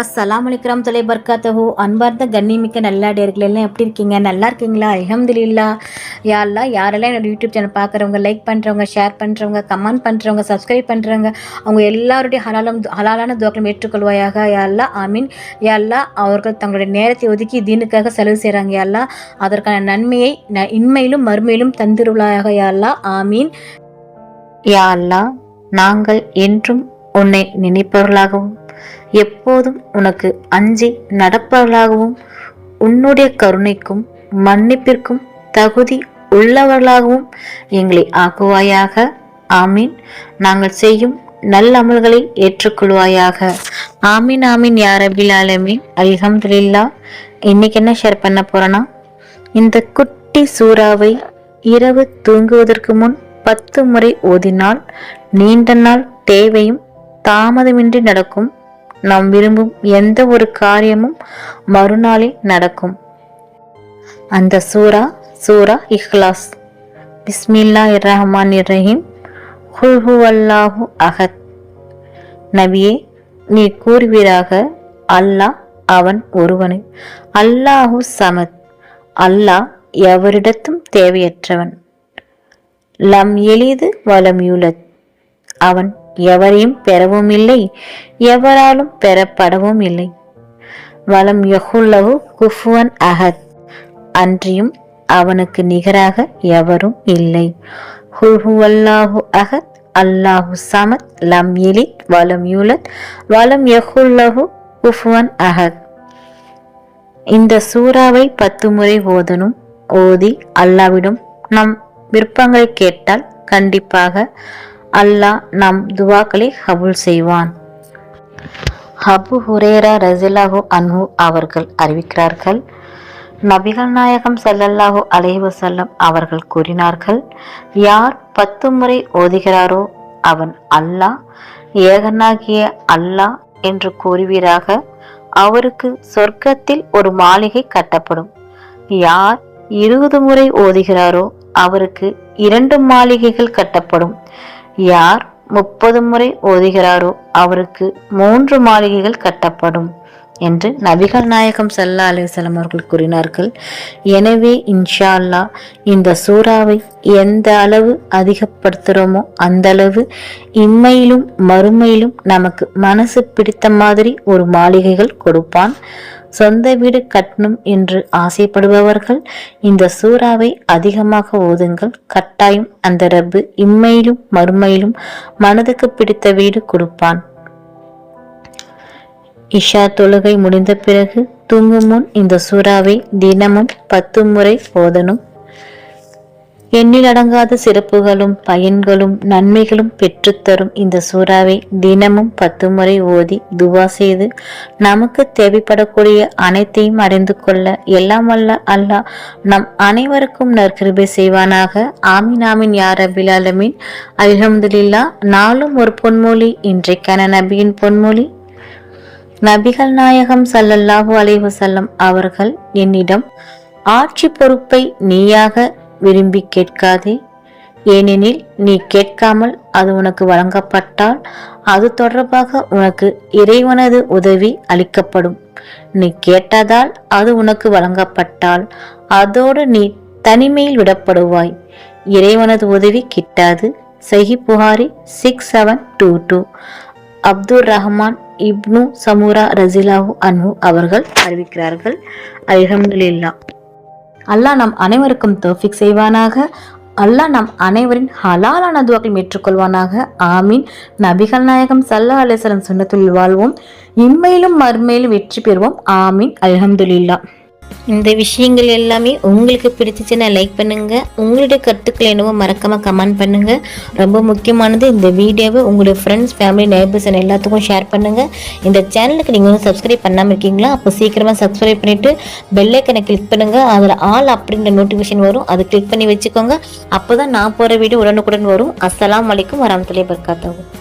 அஸ்ஸலாமு அலைக்கும் தொலை பர்காத்தஹு. அன்பார்ந்த கண்ணிமிக்க நல்லாடியர்கள் எல்லாம் எப்படி இருக்கீங்க? நல்லா இருக்கீங்களா? அல்ஹம்துலில்லாஹ். யா அல்லாஹ், யாரெல்லாம் என்னோட யூடியூப் சேனல் பார்க்குறவங்க, லைக் பண்ணுறவங்க, ஷேர் பண்ணுறவங்க, கமெண்ட் பண்ணுறவங்க, சப்ஸ்கிரைப் பண்ணுறவங்க, அவங்க எல்லாருடைய ஹலாலான துவாக்களும் ஏற்றுக்கொள்வாயாக. யா அல்லாஹ், ஆமீன். யா அல்லாஹ், அவர்கள் தங்களுடைய நேரத்தை ஒதுக்கி தீனுக்காக செலவு செய்கிறாங்க. யா அல்லாஹ், அதற்கான நன்மையை இன்மையிலும் மறுமையிலும் தந்திருளாயாக. யா அல்லாஹ், ஆமீன். யா அல்லாஹ், நாங்கள் என்றும் உன்னை நினைப்பவர்களாகவும் எப்போதும் உனக்கு அஞ்சி நடப்பவர்களாகவும் உன்னுடைய கருணைக்கும் மன்னிப்பிற்கும் தகுதி உள்ளவர்களாகவும் எங்களை ஆக்குவாயாக. ஆமீன். நாங்கள் செய்யும் நல்ல அமல்களை ஏற்றுக்கொள்வாயாக. ஆமீன் ஆமீன் யா ரப்பில் ஆலமீன். அல்ஹம்துலில்லாஹ். இன்னைக்கு என்ன ஷேர் பண்ண போறேன்னா, இந்த குட்டி சூறாவை இரவு தூங்குவதற்கு முன் 10 முறை ஓதினால் நீண்ட நாள் தேவையும் தாமதமின்றி நடக்கும். நாம் விரும்பும் எந்த ஒரு காரியமும் மறுநாளில் நடக்கும். அந்த சூரா இஹ்லாஸ். பிஸ்மில்லாஹிர் ரஹ்மானிர் ரஹீம். குல் ஹுவல்லாஹு அஹத். நபியே, நீ கூறுவீராக, அல்லாஹ் அவன் ஒருவனே. அல்லாஹு சமத். அல்லாஹ் எவரிடத்தும் தேவையற்றவன். லம் எலிது வலம் யூலத். அவன் எவரையும் பெறவும் இல்லை, எவராலும் பெறப்படவும் இல்லை. வலம் யகுல்லஹு குஃபுவன் அஹத். அன்றியும் அவனுக்கு நிகராக எவரும் இல்லை. குல் ஹுவல்லாஹு அஹத் அல்லாஹு சமத் லம் யலித் வலம் யூலத் வலம் யகுல்லஹு குஃபுவன் அஹத். இந்த சூறாவை 10 முறை ஓதணும். ஓதி அல்லாவிடம் நம் விருப்பங்களை கேட்டால் கண்டிப்பாக அல்லாஹ் நம் துவாக்களை கபூல் செய்வான். அபூ ஹுரைரா ரஸியல்லாஹு அன்ஹு அவர்கள் அறிவிக்கிறார்கள், நபிகள் நாயகம் ஸல்லல்லாஹு அலைஹி வஸல்லம் அவர்கள் கூறினார்கள், யார் 10 முறை ஓதுகிறாரோ அவன் அல்லாஹ் ஏகனாகிய அல்லாஹ் என்று கூறுவீராக. அவருக்கு சொர்க்கத்தில் ஒரு மாளிகை கட்டப்படும். யார் 20 முறை ஓதுகிறாரோ அவருக்கு 2 மாளிகைகள் கட்டப்படும். யார் 30 முறை ஓதுகிறாரோ அவருக்கு 3 மாளிகைகள் கட்டப்படும் என்று நபிகள் நாயகம் ஸல்லல்லாஹு அலைஹி வஸல்லம் அவர்கள் கூறினார்கள். எனவே இன்ஷா அல்லாஹ் இந்த சூறாவை எந்த அளவு அதிகப்படுத்துகிறோமோ அந்த அளவு இம்மையிலும் மறுமையிலும் நமக்கு மனசு பிடித்த மாதிரி ஒரு மாளிகைகள் கொடுப்பான். சொந்த வீடு கட்டணும் என்று ஆசைப்படுபவர்கள் இந்த சூறாவை அதிகமாக ஓதுங்கள். கட்டாயம் அந்த ரப்பு இம்மையிலும் மறுமையிலும் மனதுக்கு பிடித்த வீடு கொடுப்பான். இஷா தொழுகை முடிந்த பிறகு தூங்கும் முன் இந்த சூறாவை தினமும் 10 முறை ஓதணும். எண்ணிலடங்காத சிறப்புகளும் பயன்களும் நன்மைகளும் பெற்றுத்தரும் இந்த சூறாவை தினமும் 10 முறை ஓதி துவா செய்து நமக்கு தேவைப்படக்கூடிய அனைத்தையும் அடைந்து கொள்ள எல்லாம் வல்ல அல்லாஹ் நம் அனைவருக்கும் நற்கிருபை செய்வானாக. ஆமீன் ஆமீன் யா ரப்பில் ஆலமீன். அல்ஹம்துலில்லாஹ். நாளும் ஒரு பொன்மொழி. இன்றைக்கான நபியின் பொன்மொழி. நபிகள் நாயகம் ஸல்லல்லாஹு அலைஹி வஸல்லம் அவர்கள் என்னிடம், ஆட்சி பொறுப்பை நீயாக விரும்பி கேட்காதே, ஏனெனில் நீ கேட்காமல் அது உனக்கு வழங்கப்பட்டால் அது தொடர்பாக உனக்கு இறைவனது உதவி அளிக்கப்படும். நீ கேட்டதால் அது உனக்கு வழங்கப்பட்டால் அதோடு நீ தனிமையில் விடப்படுவாய். இறைவனது உதவி கிட்டாது. சஹீஹ் புகாரி 6722. அப்துர் ரஹ்மான் இப்னு சமுரா ரஸியல்லாஹு அன்ஹு அவர்கள் அறிவிக்கிறார்கள். அல்ஹம்துலில்லாஹ். அல்லாஹ் நம் அனைவருக்கும் தௌஃபீக் செய்வானாக. அல்லாஹ் நம் அனைவரின் ஹலாலான துவாக்களை ஏற்றுக்கொள்வானாக. ஆமீன். நபிகள் நாயகம் ஸல்லல்லாஹு அலைஹி வஸல்லம் சுன்னத்துல் வாழ்வோம். இம்மையிலும் மறுமையிலும் வெற்றி பெறுவோம். ஆமீன். அல்ஹம்துலில்லாஹ். இந்த விஷயங்கள் எல்லாமே உங்களுக்கு பிடிச்சிச்சுன்னா லைக் பண்ணுங்க. உங்களுடைய கருத்துக்கள் என்னவோ மறக்காம கமெண்ட் பண்ணுங்க. ரொம்ப முக்கியமானது, இந்த வீடியோவை உங்களுடைய ஃப்ரெண்ட்ஸ், ஃபேமிலி, நெய்பர்ஸ் எல்லாத்துக்கும் ஷேர் பண்ணுங்க. இந்த சேனலுக்கு நீங்க வந்து சப்ஸ்கிரைப் பண்ணாமல் இருக்கீங்களா? அப்போ சீக்கிரமா சப்ஸ்கிரைப் பண்ணிட்டு பெல் ஐக்கனை கிளிக் பண்ணுங்க. அதில் ஆல் அப்படின்ற நோட்டிஃபிகேஷன் வரும், அதை கிளிக் பண்ணி வச்சுக்கோங்க. அப்போதான் நான் போற வீடியோ உடனுக்குடன் வரும். அஸ்ஸலாமு அலைக்கும் வரஹ்மத்துல்லாஹி வபரகாத்துஹு.